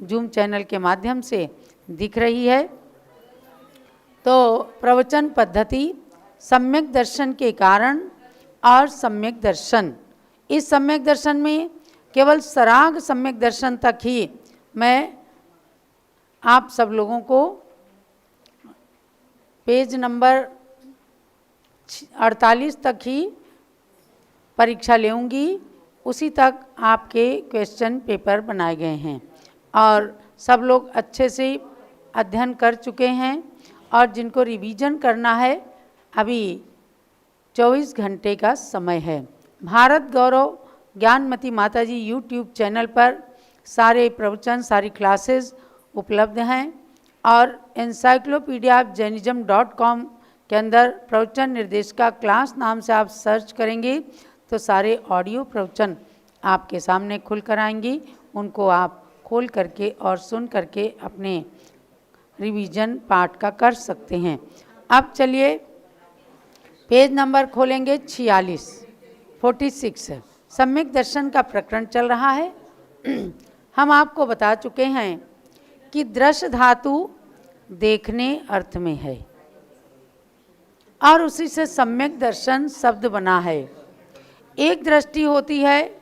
Zoom channel के माध्यम से दिख रही है। तो प्रवचन पद्धति सम्यक दर्शन के कारण और सम्यक दर्शन, इस सम्यक दर्शन में केवल सराग सम्यक दर्शन तक ही मैं आप सब लोगों को पेज नंबर 48 तक ही परीक्षा लेऊंगी, उसी तक आपके क्वेश्चन पेपर बनाए गए हैं और सब लोग अच्छे से अध्ययन कर चुके हैं। और जिनको रिवीजन करना है, अभी 24 घंटे का समय है। भारत गौरव ज्ञानमती माताजी यूट्यूब चैनल पर सारे प्रवचन, सारी क्लासेस उपलब्ध हैं और encyclopedia of jainism.com के अंदर प्रवचन निर्देशिका क्लास नाम से आप सर्च करेंगे तो सारे ऑडियो प्रवचन आपके सामने खुल कर आएंगी। उनको आप खोल करके और सुन करके अपने रिवीजन पाठ का कर सकते हैं। अब चलिए पेज नंबर खोलेंगे 46 सम्यक दर्शन का प्रकरण चल रहा है। हम आपको बता चुके हैं कि दृश्य धातु देखने अर्थ में है और उसी से सम्यक दर्शन शब्द बना है। एक दृष्टि होती है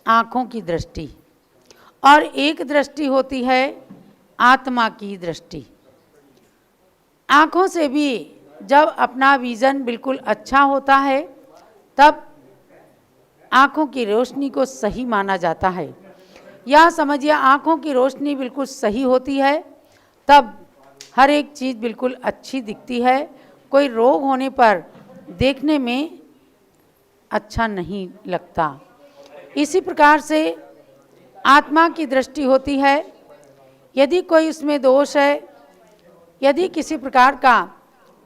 आँखों की दृष्टि और एक दृष्टि होती है आत्मा की दृष्टि। आँखों से भी जब अपना विज़न बिल्कुल अच्छा होता है तब आँखों की रोशनी को सही माना जाता है। या समझिए आँखों की रोशनी बिल्कुल सही होती है तब हर एक चीज़ बिल्कुल अच्छी दिखती है। कोई रोग होने पर देखने में अच्छा नहीं लगता। इसी प्रकार से आत्मा की दृष्टि होती है। यदि कोई उसमें दोष है, यदि किसी प्रकार का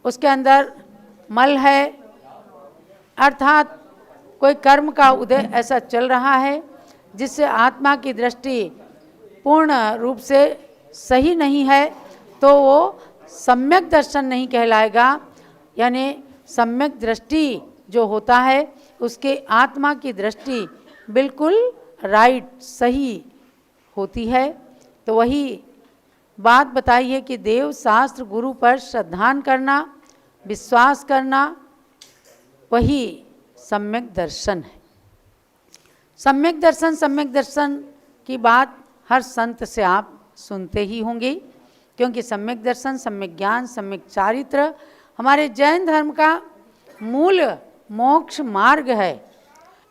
उसके अंदर मल है, अर्थात कोई कर्म का उदय ऐसा चल रहा है जिससे आत्मा की दृष्टि पूर्ण रूप से सही नहीं है, तो वो सम्यक दर्शन नहीं कहलाएगा। यानी सम्यक दृष्टि जो होता है उसके आत्मा की दृष्टि बिल्कुल राइट सही होती है। तो वही बात बताई है कि देव शास्त्र गुरु पर श्रद्धान करना, विश्वास करना, वही सम्यक दर्शन है। सम्यक दर्शन की बात हर संत से आप सुनते ही होंगे, क्योंकि सम्यक दर्शन, सम्यक ज्ञान, सम्यक चारित्र हमारे जैन धर्म का मूल मोक्ष मार्ग है।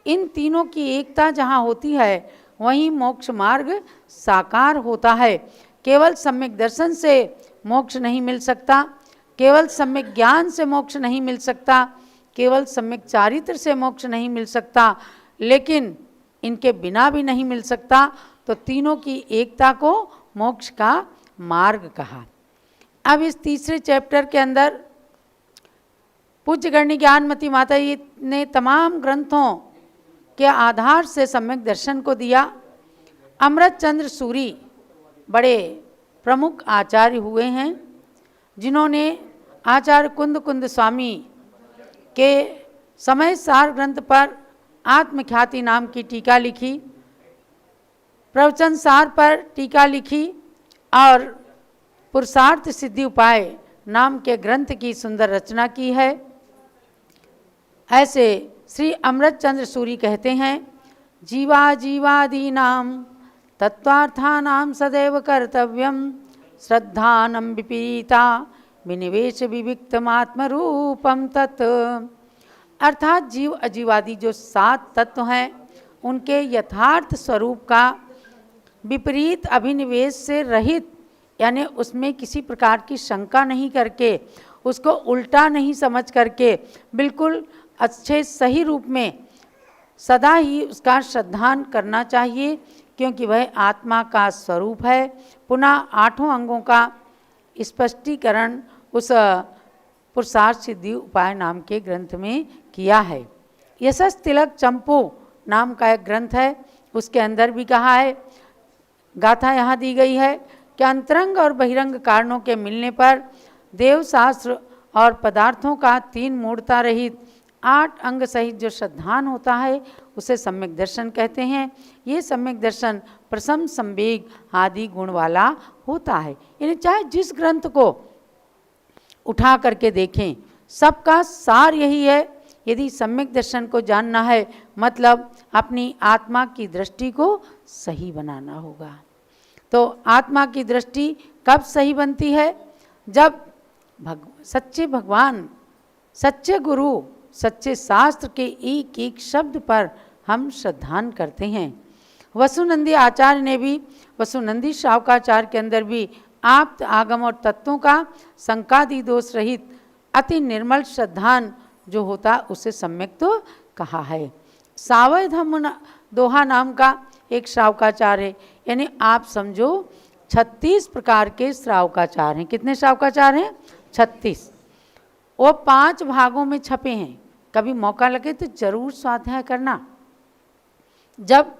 इन तीनों की एकता जहाँ होती है वहीं मोक्ष मार्ग साकार होता है। केवल सम्यक दर्शन से मोक्ष नहीं मिल सकता, केवल सम्यक ज्ञान से मोक्ष नहीं मिल सकता, केवल सम्यक चारित्र से मोक्ष नहीं मिल सकता, लेकिन इनके बिना भी नहीं मिल सकता। तो तीनों की एकता को मोक्ष का मार्ग कहा। अब इस तीसरे चैप्टर के अंदर पूज्य गण्य ज्ञानमती माता जी ने तमाम ग्रंथों के आधार से सम्यक दर्शन को दिया। अमृत चंद्र सूरी बड़े प्रमुख आचार्य हुए हैं, जिन्होंने आचार्य कुंद स्वामी के समय सार ग्रंथ पर आत्मख्याति नाम की टीका लिखी, प्रवचन सार पर टीका लिखी और पुरुषार्थ सिद्धि उपाय नाम के ग्रंथ की सुंदर रचना की है। ऐसे श्री अमृत चंद्र सूरी कहते हैं, जीवादीनाम तत्वार्थानाम सदैव कर्तव्यम श्रद्धानम विपरीता विनिवेश विविक्तमात्मरूपम तत्। अर्थात जीव अजीवादि जो 7 तत्व हैं उनके यथार्थ स्वरूप का विपरीत अभिनिवेश से रहित, यानी उसमें किसी प्रकार की शंका नहीं करके, उसको उल्टा नहीं समझ करके, बिल्कुल अच्छे सही रूप में सदा ही उसका श्रद्धान करना चाहिए, क्योंकि वह आत्मा का स्वरूप है। पुनः 8 अंगों का स्पष्टीकरण उस पुरुषार्थ सिद्धि उपाय नाम के ग्रंथ में किया है। यशस तिलक चंपू नाम का एक ग्रंथ है, उसके अंदर भी कहा है, गाथा यहाँ दी गई है कि अंतरंग और बहिरंग कारणों के मिलने पर देव शास्त्र और पदार्थों का 3 मूर्ता रहित 8 अंग सहित जो श्रद्धान होता है उसे सम्यक दर्शन कहते हैं। ये सम्यक दर्शन प्रसम संवेग आदि गुण वाला होता है। यानी चाहे जिस ग्रंथ को उठा करके देखें, सबका सार यही है, यदि सम्यक दर्शन को जानना है मतलब अपनी आत्मा की दृष्टि को सही बनाना होगा। तो आत्मा की दृष्टि कब सही बनती है? जब सच्चे भगवान, सच्चे गुरु, सच्चे शास्त्र के एक एक शब्द पर हम श्रद्धान करते हैं। वसुनंदी आचार्य ने भी, वसुनंदी शावकाचार्य के अंदर भी आप्त आगम और तत्वों का शंकादि दोष रहित अति निर्मल श्रद्धान जो होता उसे सम्यक तो कहा है। सावय धम्म दोहा नाम का एक श्रावकाचार है, यानी आप समझो 36 प्रकार के श्रावकाचार हैं। कितने श्रावकाचार हैं? 36। वो 5 भागों में छपे हैं। कभी मौका लगे तो जरूर स्वाध्याय करना। जब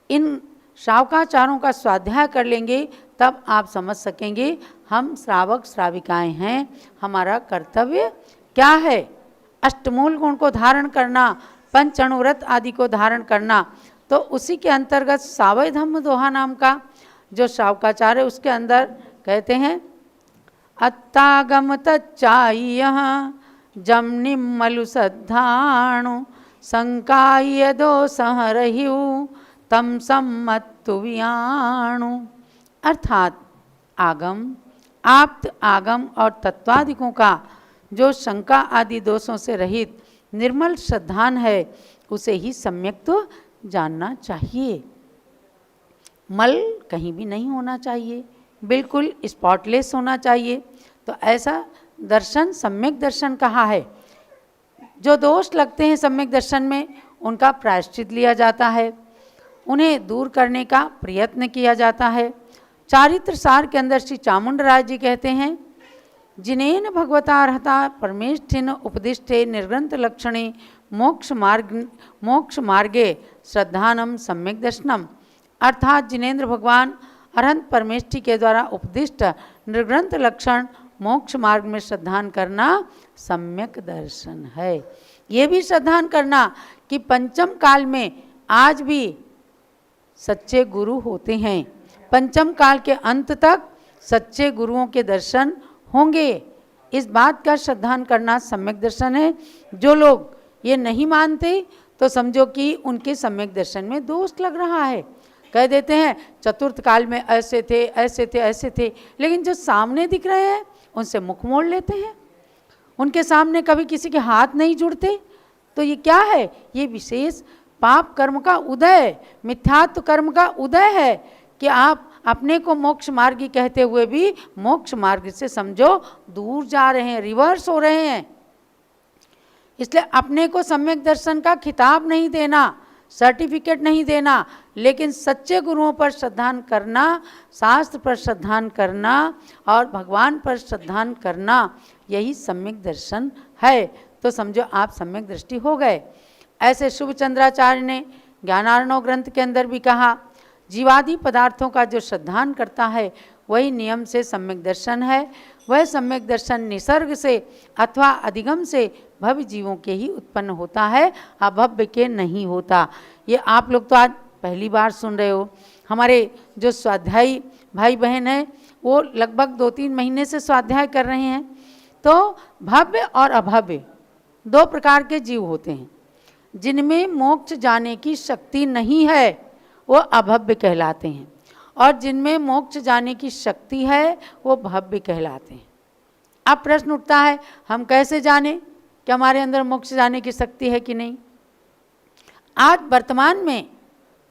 इन श्रावकाचारों का स्वाध्याय कर लेंगे तब आप समझ सकेंगे हम श्रावक श्राविकाएं हैं, हमारा कर्तव्य क्या है। अष्टमूल गुण को धारण करना, पंच अणुव्रत आदि को धारण करना, तो उसी के अंतर्गत सावय धम्म दोहा नाम का जो श्रावकाचार्य है उसके अंदर कहते हैं अत्तागम तच्चाय्य जम निम्मलु सद्धाणु संकाय दोषः रहिउ तम सम्मत्तु वियाणु। अर्थात आगम, आप्त आगम और तत्वादिकों का जो शंका आदि दोषों से रहित निर्मल श्रद्धान है उसे ही सम्यक तो जानना चाहिए। मल कहीं भी नहीं होना चाहिए, बिल्कुल स्पॉटलेस होना चाहिए। तो ऐसा दर्शन सम्यक दर्शन कहा है। जो दोष लगते हैं सम्यक दर्शन में उनका प्रायश्चित लिया जाता है, उन्हें दूर करने का प्रयत्न किया जाता है। चारित्र सार के अंदर श्री चामुंडराय जी कहते हैं जिनेन भगवता रहता परमेष्ठिन उपदिष्टे निर्ग्रंथ लक्षणे मोक्ष मार्गे श्रद्धानम सम्यक दर्शनम। अर्थात जिनेन्द्र भगवान अरहंत परमेष्ठि के द्वारा उपदिष्ट निर्ग्रंथ लक्षण मोक्ष मार्ग में श्रद्धान करना सम्यक दर्शन है। ये भी श्रद्धान करना कि पंचम काल में आज भी सच्चे गुरु होते हैं, पंचम काल के अंत तक सच्चे गुरुओं के दर्शन होंगे। इस बात का श्रद्धान करना सम्यक दर्शन है। जो लोग ये नहीं मानते तो समझो कि उनके सम्यक दर्शन में दोष लग रहा है। कह देते हैं चतुर्थ काल में ऐसे थे ऐसे थे ऐसे थे, लेकिन जो सामने दिख रहे हैं उनसे मुख मोड़ लेते हैं, उनके सामने कभी किसी के हाथ नहीं जुड़ते। तो ये क्या है? ये विशेष पाप कर्म का उदय, मिथ्यात्व कर्म का उदय है कि आप अपने को मोक्ष मार्गी कहते हुए भी मोक्ष मार्ग से समझो दूर जा रहे हैं, रिवर्स हो रहे हैं। इसलिए अपने को सम्यक दर्शन का खिताब नहीं देना, सर्टिफिकेट नहीं देना, लेकिन सच्चे गुरुओं पर श्रद्धान करना, शास्त्र पर श्रद्धान करना और भगवान पर श्रद्धान करना, यही सम्यक दर्शन है। तो समझो आप सम्यक दृष्टि हो गए। ऐसे शुभचंद्राचार्य ने ज्ञानार्णव ग्रंथ के अंदर भी कहा जीवादि पदार्थों का जो श्रद्धान करता है वही नियम से सम्यक दर्शन है। वह सम्यक दर्शन निसर्ग से अथवा अधिगम से भव्य जीवों के ही उत्पन्न होता है, अभव्य के नहीं होता। ये आप लोग तो आज पहली बार सुन रहे हो। हमारे जो स्वाध्यायी भाई बहन हैं वो लगभग 2-3 महीने से स्वाध्याय कर रहे हैं। तो भव्य और अभव्य 2 प्रकार के जीव होते हैं। जिनमें मोक्ष जाने की शक्ति नहीं है वो अभव्य कहलाते हैं, और जिनमें मोक्ष जाने की शक्ति है वो भव्य कहलाते हैं। अब प्रश्न उठता है हम कैसे जाने कि हमारे अंदर मोक्ष जाने की शक्ति है कि नहीं। आज वर्तमान में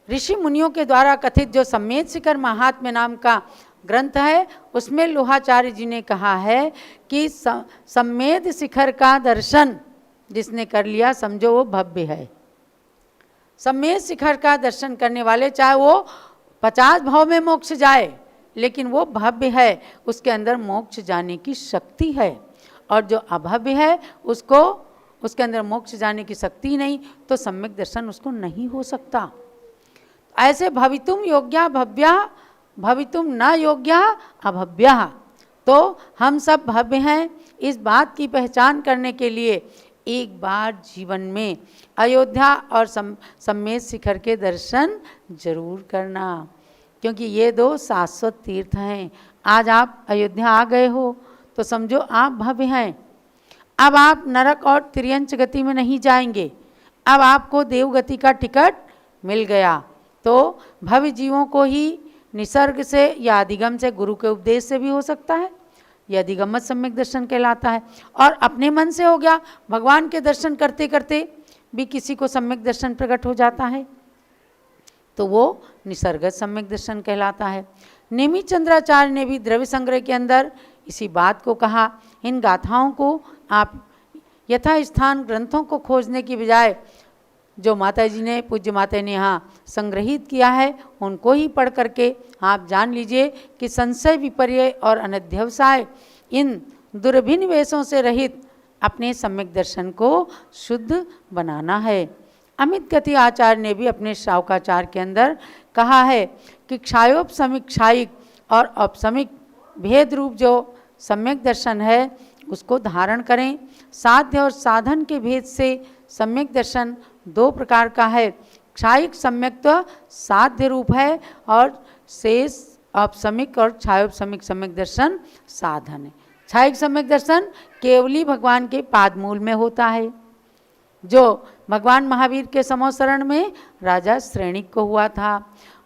ऋषि मुनियों के द्वारा कथित जो सम्मेद शिखर महात्म्य नाम का ग्रंथ है उसमें लोहाचार्य जी ने कहा है कि सम्मेद शिखर का दर्शन जिसने कर लिया समझो वो भव्य है। सम्मेद शिखर का दर्शन करने वाले चाहे वो 50 भाव में मोक्ष जाए लेकिन वो भव्य है, उसके अंदर मोक्ष जाने की शक्ति है। और जो अभव्य है उसको उसके अंदर मोक्ष जाने की शक्ति नहीं, तो सम्यक दर्शन उसको नहीं हो सकता। ऐसे भवितुम योग्या भव्या भवितुम न योग्या अभव्या। तो हम सब भव्य हैं, इस बात की पहचान करने के लिए एक बार जीवन में अयोध्या और सम्मेद शिखर के दर्शन जरूर करना। क्योंकि ये दो शाश्वत तीर्थ हैं। आज आप अयोध्या आ गए हो तो समझो आप भव्य हैं। अब आप नरक और तिर्यंच गति में नहीं जाएंगे, अब आपको देवगति का टिकट मिल गया। तो भव्य जीवों को ही निसर्ग से या अधिगम से, गुरु के उपदेश से भी हो सकता है, यह अधिगमत सम्यक दर्शन कहलाता है। और अपने मन से हो गया, भगवान के दर्शन करते करते भी किसी को सम्यक दर्शन प्रकट हो जाता है, तो वो निसर्गत सम्यक दर्शन कहलाता है। नेमि चंद्राचार्य ने भी द्रव्य संग्रह के अंदर इसी बात को कहा। इन गाथाओं को आप यथास्थान ग्रंथों को खोजने की बजाय जो माता जी ने, पूज्य माता ने यहाँ संग्रहित किया है, उनको ही पढ़ करके आप जान लीजिए कि संशय विपर्य और अनध्यवसाय इन दुर्भिन्न वेशों से रहित अपने सम्यक दर्शन को शुद्ध बनाना है। अमित गति आचार्य ने भी अपने श्रावकाचार के अंदर कहा है कि क्षायोपशमिक, क्षायिक और औपशमिक भेद रूप जो सम्यक दर्शन है उसको धारण करें। साध्य और साधन के भेद से सम्यक दर्शन दो प्रकार का है। क्षायिक सम्यक तो साध्य रूप है और शेष औपशमिक और क्षायोपशमिक सम्यक दर्शन साधन है। क्षायिक सम्यक दर्शन केवली भगवान के पादमूल में होता है, जो भगवान महावीर के समोसरण में राजा श्रेणिक को हुआ था।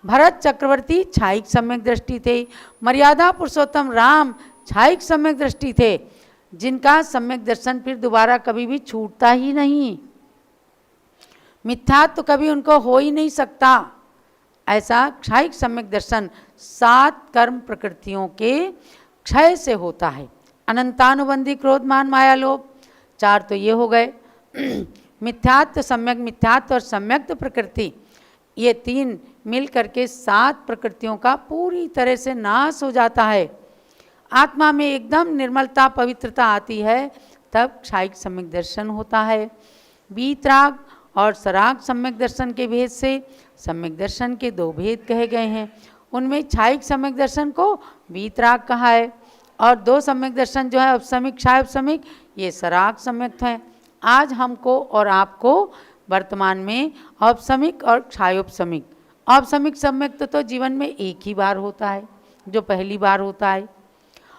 भरत चक्रवर्ती क्षायिक सम्यक दृष्टि थे। मर्यादा पुरुषोत्तम राम क्षायिक सम्यक दृष्टि थे, जिनका सम्यक दर्शन फिर दोबारा कभी भी छूटता ही नहीं, मिथ्यात्व तो कभी उनको हो ही नहीं सकता। ऐसा क्षायिक सम्यक दर्शन 7 कर्म प्रकृतियों के क्षय से होता है। अनंतानुबंधी क्रोध मान माया लोभ, 4 तो ये हो गए। मिथ्यात्व, सम्यक मिथ्यात्व और सम्यक्त प्रकृति, ये 3 मिल करके 7 प्रकृतियों का पूरी तरह से नाश हो जाता है। आत्मा में एकदम निर्मलता, पवित्रता आती है, तब क्षायिक सम्यक दर्शन होता है। वीतराग और सराग सम्यक दर्शन के भेद से सम्यक दर्शन के 2 भेद कहे गए हैं। उनमें क्षायिक सम्यक दर्शन को वीतराग कहा है और 2 सम्यक दर्शन जो है औपशमिक, क्षायोपशमिक, ये सराग सम्यक हैं। आज हमको और आपको वर्तमान में औपशमिक और क्षायोपशमिक, औपशमिक सम्यक तो जीवन में एक ही बार होता है, जो पहली बार होता है,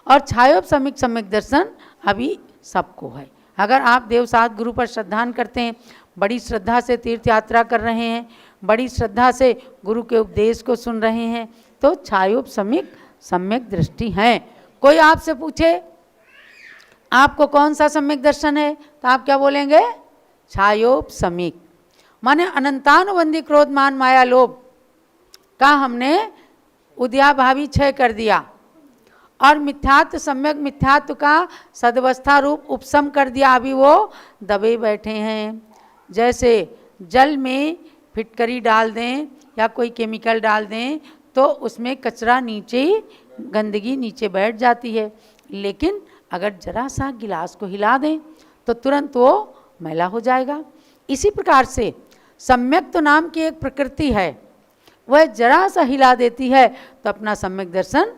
और क्षायोपशमिक सम्यक दर्शन अभी सबको है। अगर आप देवसात गुरु पर श्रद्धान करते हैं, बड़ी श्रद्धा से तीर्थ यात्रा कर रहे हैं, बड़ी श्रद्धा से गुरु के उपदेश को सुन रहे हैं, तो क्षायोपशमिक सम्यक दृष्टि है। कोई आपसे पूछे आपको कौन सा सम्यक दर्शन है, तो आप क्या बोलेंगे? क्षायोपशमिक। माने अनंतानुबंधी क्रोध मान माया लोभ का हमने उद्याभावी क्षय कर दिया और मिथ्यात्व, सम्यक मिथ्यात्व का सदवस्था रूप उपशम कर दिया। अभी वो दबे बैठे हैं। जैसे जल में फिटकरी डाल दें या कोई केमिकल डाल दें तो उसमें कचरा नीचे, गंदगी नीचे बैठ जाती है, लेकिन अगर जरा सा गिलास को हिला दें तो तुरंत वो मैला हो जाएगा। इसी प्रकार से सम्यक तो नाम की एक प्रकृति है, वह जरा सा हिला देती है तो अपना सम्यक दर्शन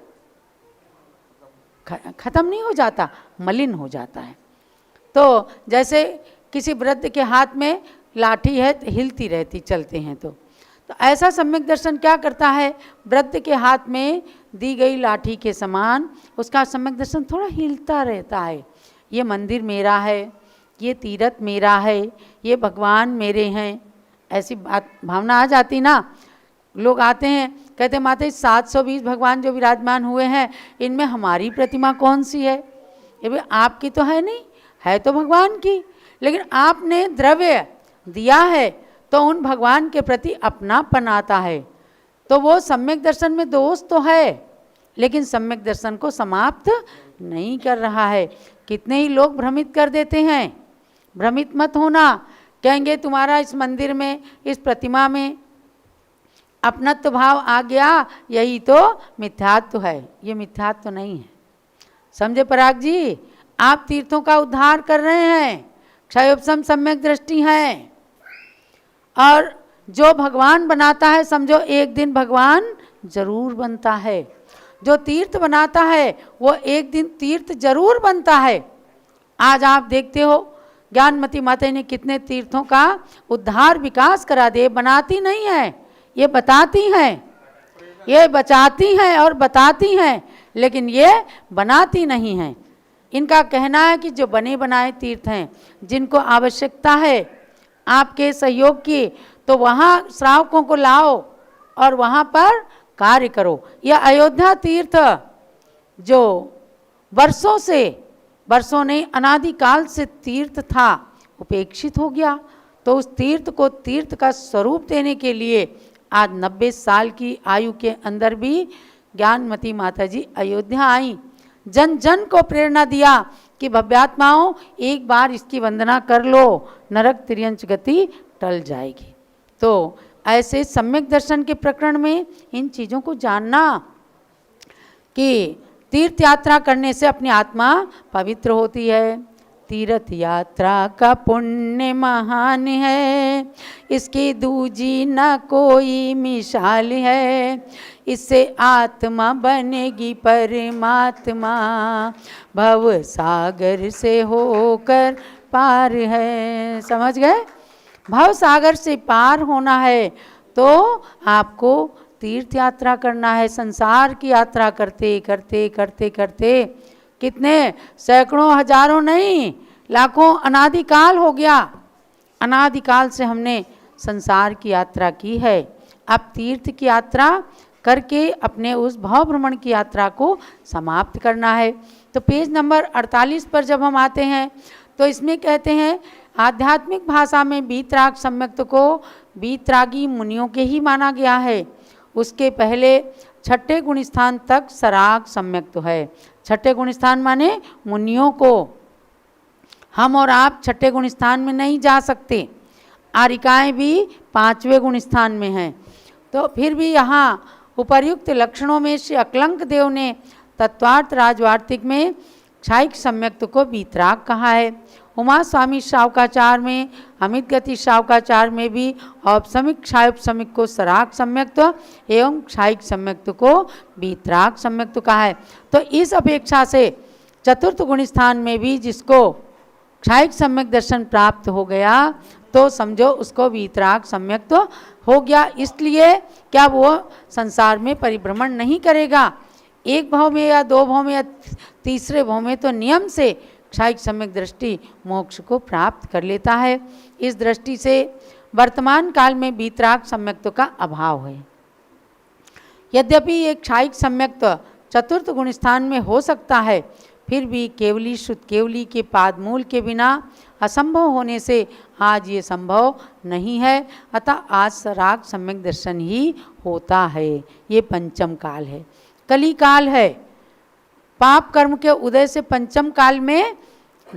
खत्म नहीं हो जाता, मलिन हो जाता है। तो जैसे किसी वृद्ध के हाथ में लाठी है, हिलती रहती, चलते हैं तो ऐसा सम्यक दर्शन क्या करता है? वृद्ध के हाथ में दी गई लाठी के समान उसका सम्यक दर्शन थोड़ा हिलता रहता है। ये मंदिर मेरा है, ये तीर्थ मेरा है, ये भगवान मेरे हैं, ऐसी बात भावना आ जाती ना। लोग आते हैं, कहते माता 720 भगवान जो विराजमान हुए हैं, इनमें हमारी प्रतिमा कौन सी है? ये भी आपकी तो है नहीं, है तो भगवान की, लेकिन आपने द्रव्य दिया है तो उन भगवान के प्रति अपनापन आता है। तो वो सम्यक दर्शन में दोष तो है, लेकिन सम्यक दर्शन को समाप्त नहीं कर रहा है। कितने ही लोग भ्रमित कर देते हैं। भ्रमित मत होना, कहेंगे तुम्हारा इस मंदिर में, इस प्रतिमा में अपनत्व भाव आ गया, यही तो मिथ्यात्व है। ये मिथ्यात्व नहीं है, समझे पराग जी? आप तीर्थों का उद्धार कर रहे हैं, क्षयोपशम सम्यक दृष्टि है, और जो भगवान बनाता है समझो एक दिन भगवान जरूर बनता है। जो तीर्थ बनाता है वो एक दिन तीर्थ जरूर बनता है। आज आप देखते हो ज्ञानमती माता ने कितने तीर्थों का उद्धार विकास करा दिए। बनाती नहीं है, ये बताती हैं। ये बचाती हैं और बताती हैं, लेकिन ये बनाती नहीं हैं। इनका कहना है कि जो बने बनाए तीर्थ हैं, जिनको आवश्यकता है आपके सहयोग की, तो वहाँ श्रावकों को लाओ और वहाँ पर कार्य करो। यह अयोध्या तीर्थ जो वर्षों नहीं अनादिकाल से तीर्थ था, उपेक्षित हो गया। तो उस तीर्थ को तीर्थ का स्वरूप देने के लिए आज 90 साल की आयु के अंदर भी ज्ञानमती माता जी अयोध्या आई, जन जन को प्रेरणा दिया कि भव्यात्माओं एक बार इसकी वंदना कर लो, नरक तिर्यंच गति टल जाएगी। तो ऐसे सम्यक दर्शन के प्रकरण में इन चीज़ों को जानना कि तीर्थ यात्रा करने से अपनी आत्मा पवित्र होती है। तीर्थ यात्रा का पुण्य महान है, इसकी दूजी न कोई मिसाल है। इससे आत्मा बनेगी परमात्मा, भव सागर से होकर पार है। समझ गए? भव सागर से पार होना है तो आपको तीर्थ यात्रा करना है। संसार की यात्रा करते करते करते करते कितने सैकड़ों हजारों नहीं लाखों अनादिकाल हो गया। अनादिकाल से हमने संसार की यात्रा की है। अब तीर्थ की यात्रा करके अपने उस भाव भ्रमण की यात्रा को समाप्त करना है। तो पेज नंबर 48 पर जब हम आते हैं तो इसमें कहते हैं आध्यात्मिक भाषा में वीतराग सम्यक्त को वीतरागी मुनियों के ही माना गया है। उसके पहले छठे गुण स्थान तक सराग सम्यक्त है। छठे गुण स्थान माने मुनियों को। हम और आप छठे गुण स्थान में नहीं जा सकते। आरिकाएँ भी 5वें गुण स्थान में हैं। तो फिर भी यहाँ उपर्युक्त लक्षणों में श्री अकलंक देव ने तत्वार्थ राजवार्तिक में क्षायिक सम्यक्त को वीतराग कहा है। उमा स्वामी शावकाचार में, अमित गति शावकाचार में भी औपसमिक क्षायोपसमिक को सराग सम्यक्त एवं क्षायिक सम्यक्त को वीतराग सम्यक्त कहा है। तो इस अपेक्षा से चतुर्थ गुण स्थान में भी जिसको क्षायिक सम्यक दर्शन प्राप्त हो गया तो समझो उसको वीतराग सम्यक्त हो गया। इसलिए क्या वो संसार में परिभ्रमण नहीं करेगा। एक भाव में या दो भाव में या तीसरे भाव में तो नियम से क्षायिक सम्यक दृष्टि मोक्ष को प्राप्त कर लेता है। इस दृष्टि से वर्तमान काल में वीतराग सम्यक्त का अभाव है। यद्यपि एक क्षायिक सम्यक्त चतुर्थ गुण स्थान में हो सकता है, फिर भी केवली शुद्ध केवली के पादमूल के बिना असंभव होने से आज ये संभव नहीं है। अतः आज सराग सम्यक दर्शन ही होता है। ये पंचम काल है, कली काल है। पाप कर्म के उदय से पंचम काल में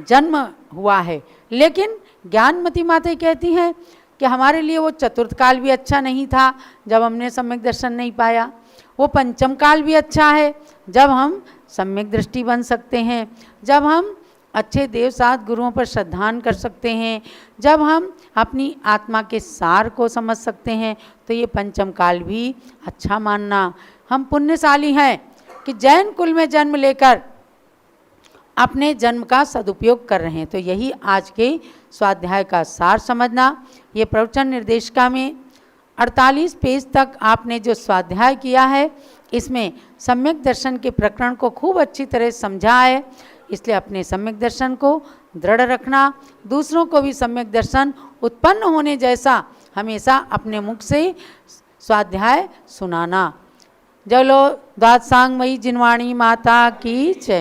जन्म हुआ है। लेकिन ज्ञानमती माता कहती हैं कि हमारे लिए वो चतुर्थ काल भी अच्छा नहीं था जब हमने सम्यक दर्शन नहीं पाया। वो पंचम काल भी अच्छा है जब हम सम्यक दृष्टि बन सकते हैं, जब हम अच्छे देव साथ गुरुओं पर श्रद्धान कर सकते हैं, जब हम अपनी आत्मा के सार को समझ सकते हैं। तो ये पंचम काल भी अच्छा मानना। हम पुण्यशाली हैं कि जैन कुल में जन्म लेकर अपने जन्म का सदुपयोग कर रहे हैं। तो यही आज के स्वाध्याय का सार समझना। ये प्रवचन निर्देशिका में 48 पेज तक आपने जो स्वाध्याय किया है, इसमें सम्यक दर्शन के प्रकरण को खूब अच्छी तरह समझा है। इसलिए अपने सम्यक दर्शन को दृढ़ रखना, दूसरों को भी सम्यक दर्शन उत्पन्न होने जैसा हमेशा अपने मुख से स्वाध्याय सुनाना। जलो द्वादशांगमयी जिनवाणी माता की जय।